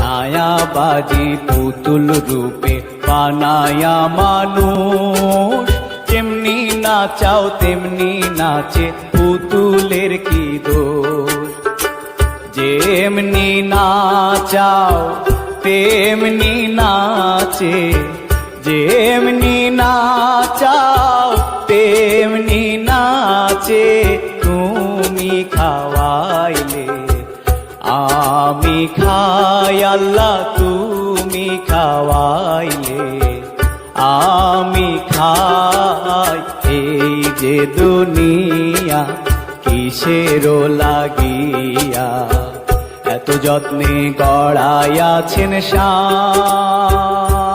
ছায়াবাজি পুতুল রূপে বানায়া মানুষ, যেমনি নাচাও তেমনি নাচে পুতুলের কি দোষ। যেমনি নাচাও তেমনি নাচে, যেমনি নাচাও তেমনি নাচে, তুমি খাওয়াইলে আমি খাই আল্লাহ, তুমি খাওয়াইলে আমি খাই। এই যে দুনিয়া কিসেরও লাগিয়া, এত যত্নে গড়াইয়াছেন শান।